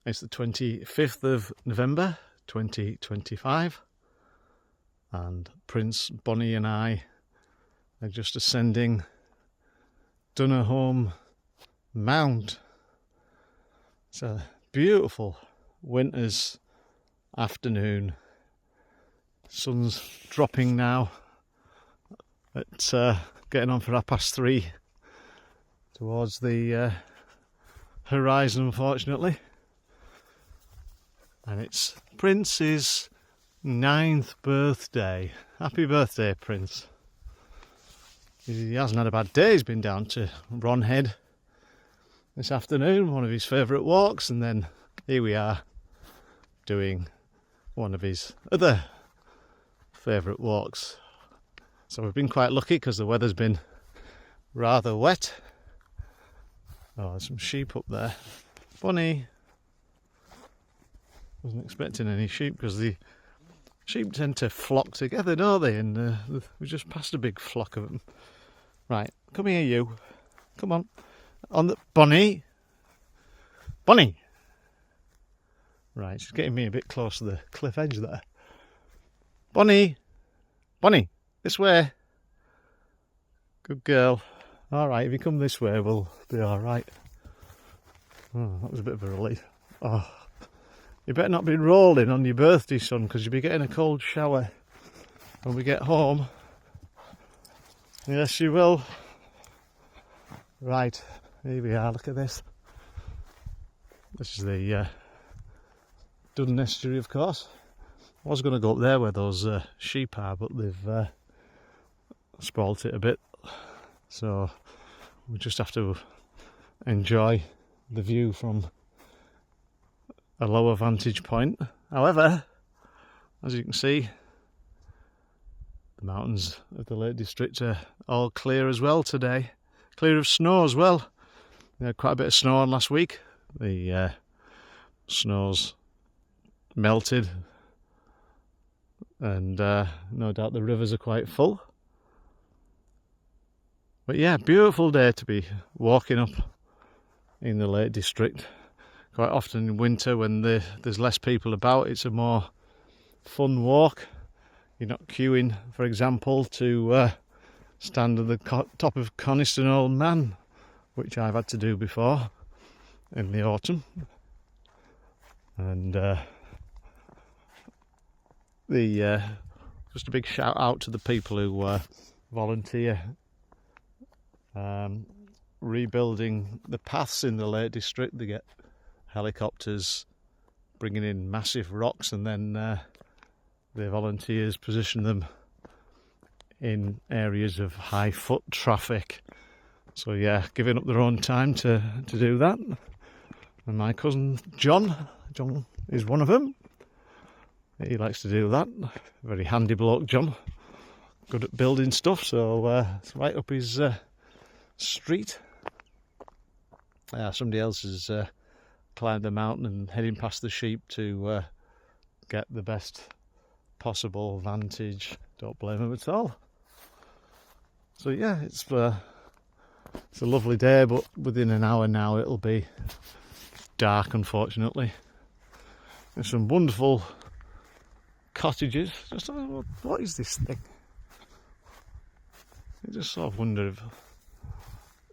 It's the 25th of November 2025, and Prince, Bonnie and I are just ascending Dunnerholme Mount. It's a beautiful winter's afternoon. Sun's dropping now at getting on for 3:30 towards the horizon, unfortunately. And it's Prince's 9th birthday. Happy birthday, Prince. He hasn't had a bad day. He's been down to Ronhead this afternoon, one of his favourite walks, and then here we are doing one of his other favourite walks. So we've been quite lucky because the weather's been rather wet. Oh, there's some sheep up there. Bonnie! Wasn't expecting any sheep because the sheep tend to flock together, don't they? And we just passed a big flock of them. Right, come here, you. Come on. On the Bonnie. Bonnie. Right, she's getting me a bit close to the cliff edge there. Bonnie. Bonnie, this way. Good girl. All right, if you come this way, we'll be all right. Oh, that was a bit of a relief. Oh. You better not be rolling on your birthday, son, because you'll be getting a cold shower when we get home. Yes, you will. Right, here we are, look at this. This is the Duddon Estuary, of course. I was going to go up there where those sheep are, but they've spoilt it a bit. So we just have to enjoy the view from a lower vantage point. However, as you can see, the mountains of the Lake District are all clear as well today. Clear of snow as well. We had quite a bit of snow on last week. The snow's melted, and no doubt the rivers are quite full. But yeah, beautiful day to be walking up in the Lake District. Quite often in winter when there's less people about, it's a more fun walk. You're not queuing, for example, to stand at the top of Coniston Old Man, which I've had to do before in the autumn. And just a big shout out to the people who volunteer rebuilding the paths in the Lake District. They get helicopters bringing in massive rocks, and then the volunteers position them in areas of high foot traffic. So yeah, giving up their own time to do that. And my cousin John is one of them. He likes to do that. Very handy bloke, John. Good at building stuff, so it's right up his street. Somebody else has climbed the mountain and heading past the sheep to get the best possible vantage. Don't blame him at all. So yeah, it's a lovely day, but within an hour now it'll be dark, unfortunately. There's some wonderful cottages. Just what is this thing? I just sort of wonder if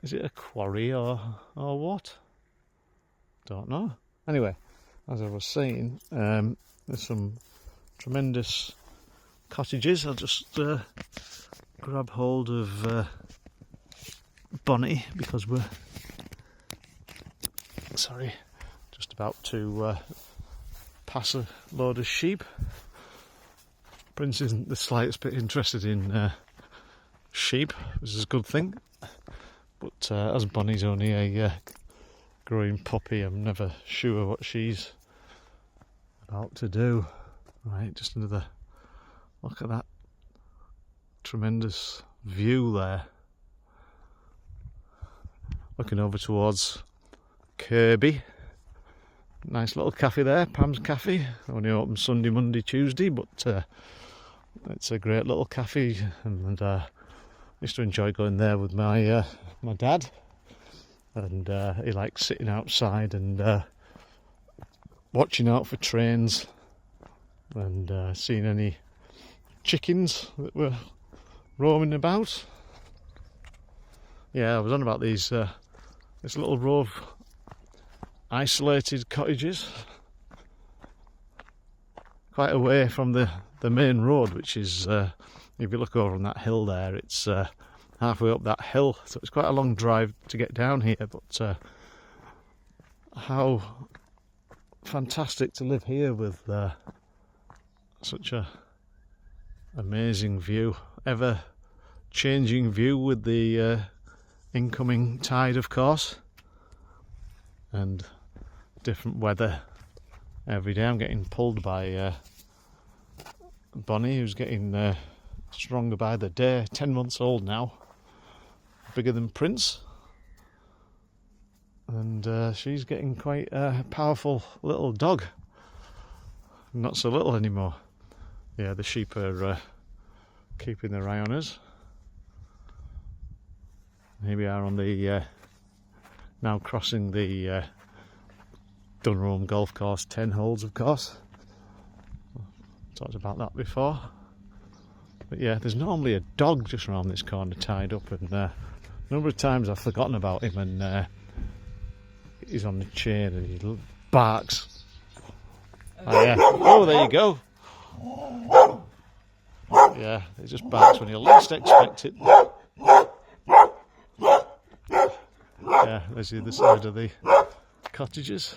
is it a quarry or what? Don't know. Anyway, as I was saying, there's some tremendous cottages. I'll just grab hold of Bonnie because we're just about to pass a load of sheep. Prince isn't the slightest bit interested in sheep, which is a good thing. But as Bonnie's only a growing puppy, I'm never sure what she's about to do. Right, just another look at that tremendous view there. Looking over towards Kirby. Nice little cafe there, Pam's Cafe. Only open Sunday, Monday, Tuesday, but it's a great little cafe, and I used to enjoy going there with my dad. And he likes sitting outside and watching out for trains and seeing any chickens that were roaming about. Yeah, I was on about these this little row of isolated cottages, quite away from the main road, which is, if you look over on that hill there, it's halfway up that hill, so it's quite a long drive to get down here, but how fantastic to live here with such a amazing view, ever changing view with the incoming tide, of course, and different weather every day. I'm getting pulled by Bonnie, who's getting stronger by the day, 10 months old now, bigger than Prince, and she's getting quite a powerful little dog, not so little anymore. Yeah, the sheep are keeping their eye on us. Here we are on the now crossing the Dunnerholme golf course, 10 holes, of course. Talked about that before. But yeah, there's normally a dog just around this corner tied up, and a number of times I've forgotten about him, and he's on the chain and he barks. Oh yeah, oh there you go. Yeah, he just barks when you least expect it. Yeah, there's the other side of the cottages.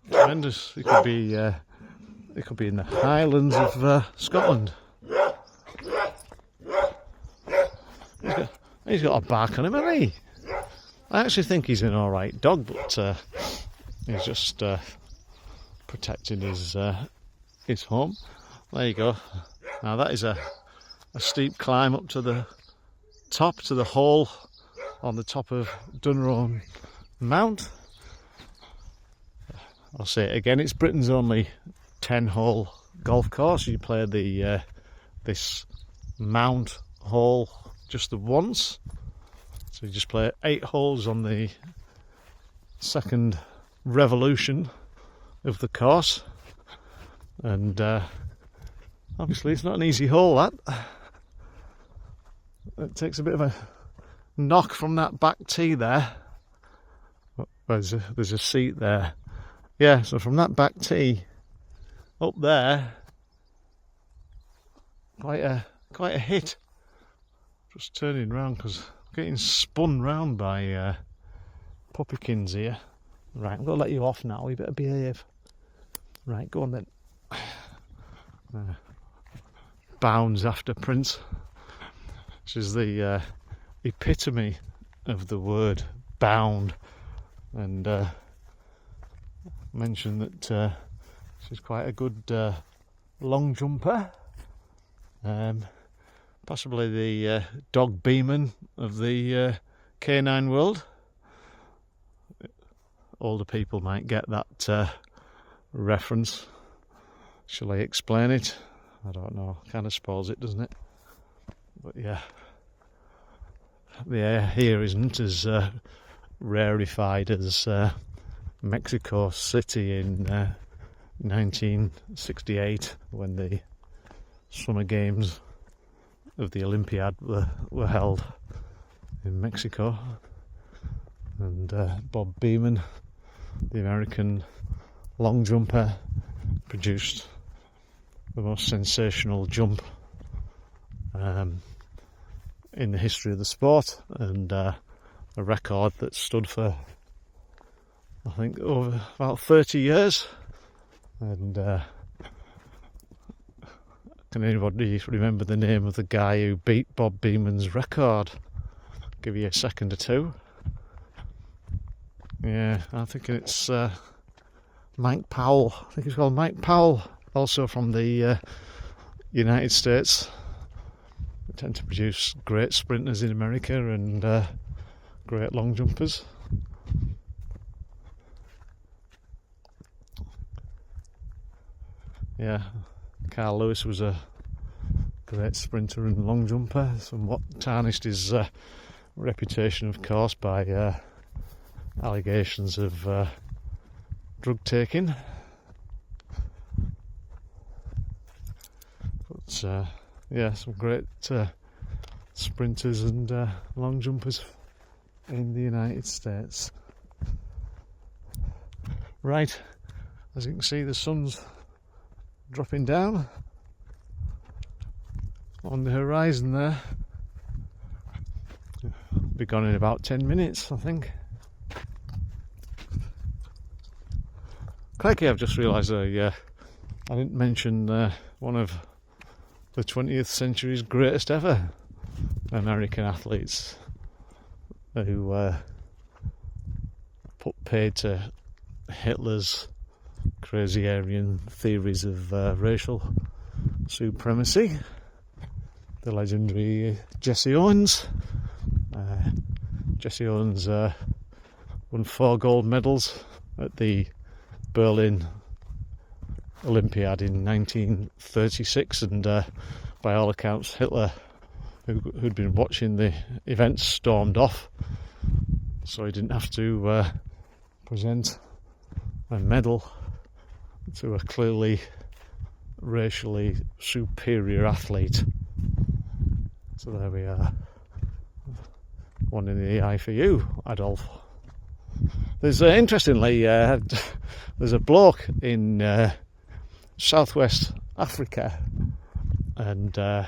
Tremendous. It could be in the Highlands of Scotland. He's got a bark on him, hasn't he? I actually think he's an alright dog, but he's just protecting his home. There you go. Now that is a steep climb up to the top, to the hole on the top of Dunnerholme Mount. I'll say it again, it's Britain's only 10-hole golf course. You play the this Mount hole just the once, so you just play 8 holes on the second revolution of the course, and obviously it's not an easy hole, that. It takes a bit of a knock from that back tee there. There's a seat there. Yeah, so from that back tee up there, quite a hit. Just turning round because I'm getting spun round by puppykins here. Right, I'm going to let you off now. You better behave. Right, go on then. Bounds after Prince. Which is the epitome of the word bound. And mentioned that she's quite a good long jumper. Possibly the dog beaman of the canine world. Older people might get that reference. Shall I explain it? I don't know. Kind of spoils it, doesn't it? But yeah, the air here isn't as rarefied as Mexico City in 1968 when the Summer Games of the Olympiad were held in Mexico, and Bob Beamon, the American long jumper, produced the most sensational jump in the history of the sport, and a record that stood for, I think, over about 30 years. And can anybody remember the name of the guy who beat Bob Beamon's record? Give you a second or two. Yeah, I'm thinking it's Mike Powell. I think he's called Mike Powell, also from the United States. They tend to produce great sprinters in America and great long jumpers. Yeah, Carl Lewis was a great sprinter and long jumper, somewhat tarnished his reputation, of course, by allegations of drug taking. But yeah, some great sprinters and long jumpers in the United States. Right, as you can see, the sun's dropping down on the horizon there. Be gone in about 10 minutes, I think. Crikey, I've just realised I didn't mention one of the 20th century's greatest ever American athletes who put paid to Hitler's crazy Aryan theories of racial supremacy. The legendary Jesse Owens. Jesse Owens won 4 gold medals at the Berlin Olympiad in 1936, and by all accounts Hitler, who'd been watching the events, stormed off, so he didn't have to present a medal to a clearly racially superior athlete. So there we are. One in the eye for you, Adolf. There's interestingly, there's a bloke in southwest Africa, and a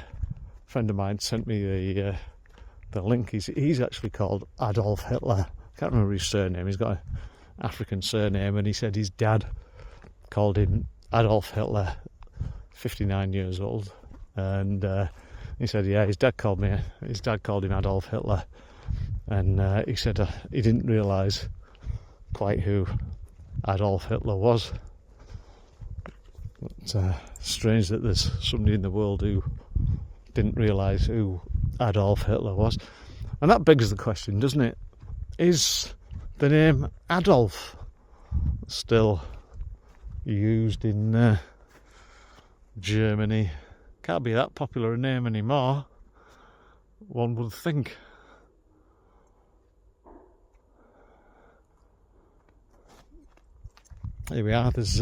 friend of mine sent me the link. He's actually called Adolf Hitler. I can't remember his surname. He's got an African surname, and he said his dad called him Adolf Hitler, 59 years old, and he said, yeah, his dad called him Adolf Hitler, and he said he didn't realise quite who Adolf Hitler was. It's strange that there's somebody in the world who didn't realise who Adolf Hitler was. And that begs the question, doesn't it? Is the name Adolf still used in Germany? Can't be that popular a name anymore, one would think. Here we are, there's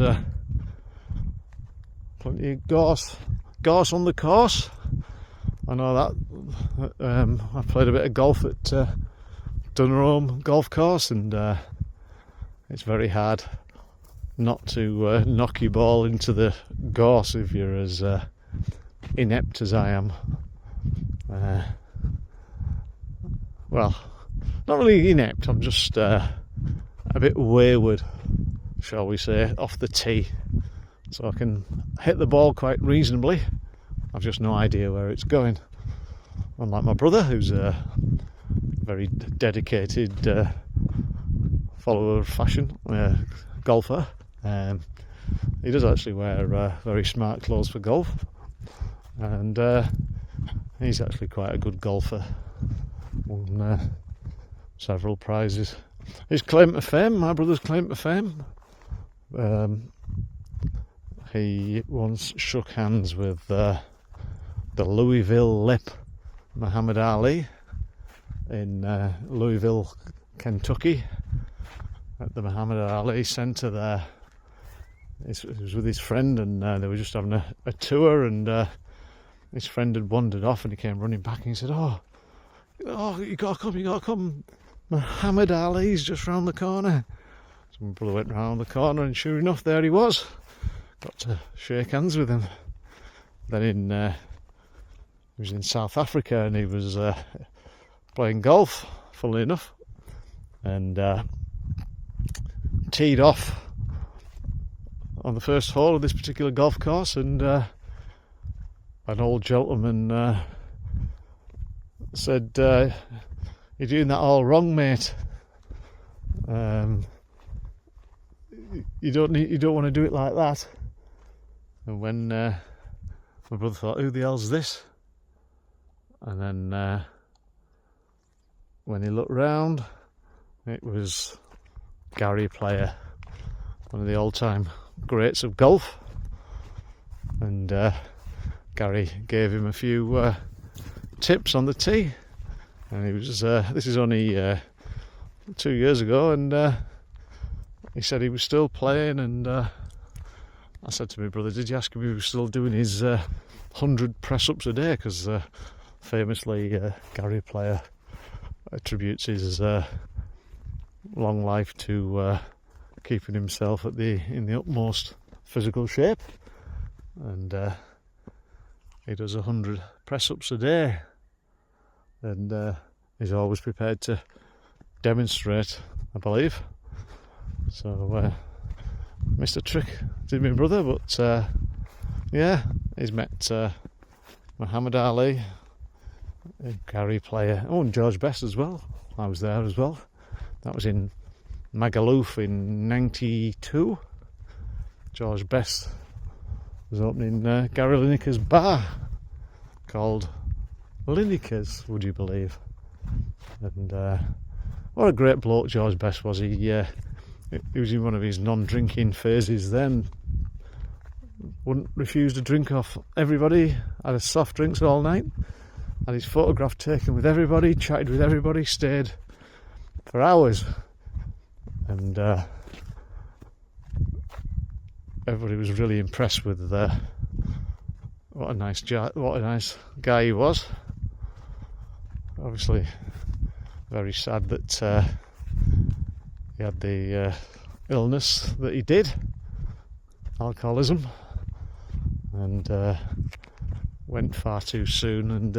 plenty of gorse on the course. I know that. I played a bit of golf at Dunnerholme golf course, and it's very hard not to knock your ball into the gorse if you're as inept as I am. Well, not really inept, I'm just a bit wayward, shall we say, off the tee. So I can hit the ball quite reasonably, I've just no idea where it's going. Unlike my brother, who's a very dedicated follower of fashion, golfer. He does actually wear very smart clothes for golf, and he's actually quite a good golfer. Won several prizes. His claim to fame, my brother's claim to fame, he once shook hands with the Louisville Lip Muhammad Ali in Louisville, Kentucky, at the Muhammad Ali Centre there. He was with his friend, and they were just having a tour, and his friend had wandered off, and he came running back, and he said, oh, you gotta come, Muhammad Ali's just round the corner. So my brother went round the corner, and sure enough, there he was. Got to shake hands with him. Then he was in South Africa, and he was playing golf, funnily enough, and teed off on the first hole of this particular golf course, and an old gentleman said, "You're doing that all wrong, mate. You don't want to do it like that." And when my brother thought, "Who the hell's this?" And then when he looked round, it was Gary Player, one of the all-time greats of golf. And Gary gave him a few tips on the tee, and he was this is only 2 years ago, and he said he was still playing, and I said to my brother, did you ask him if he was still doing his 100 press-ups a day? Because famously Gary Player attributes his long life to keeping himself in the utmost physical shape, and he does 100 press-ups a day, and he's always prepared to demonstrate, I believe. So Mr. Trick did my brother, but yeah, he's met Muhammad Ali, Gary Player, and George Best as well. I was there as well. That was in Magaluf in '92. George Best was opening Gary Lineker's bar called Lineker's, would you believe? And what a great bloke George Best was. He was in one of his non-drinking phases then. Wouldn't refuse to drink off everybody, had his soft drinks all night, had his photograph taken with everybody, chatted with everybody, stayed for hours, and everybody was really impressed with what a nice guy he was. Obviously very sad that he had the illness that he did, alcoholism, and went far too soon, and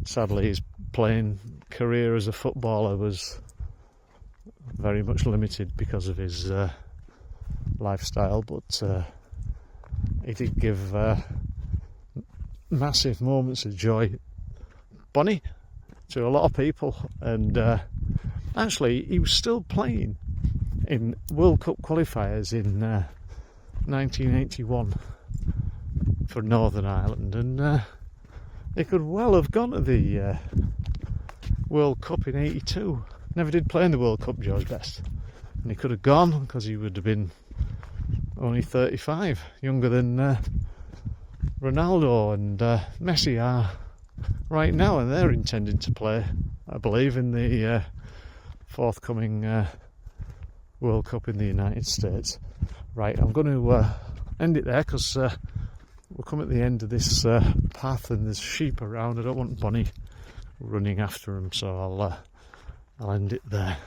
sadly his playing career as a footballer was very much limited because of his lifestyle, but he did give massive moments of joy, Bonnie, to a lot of people, and actually he was still playing in World Cup qualifiers in 1981 for Northern Ireland, and he could well have gone to the World Cup in '82. Never did play in the World Cup, George Best, and he could have gone because he would have been only 35, younger than Ronaldo and Messi are right now, and they're intending to play, I believe, in the forthcoming World Cup in the United States. Right, I'm going to end it there because we'll come at the end of this path and there's sheep around. I don't want Bonnie running after him, so I'll end it there.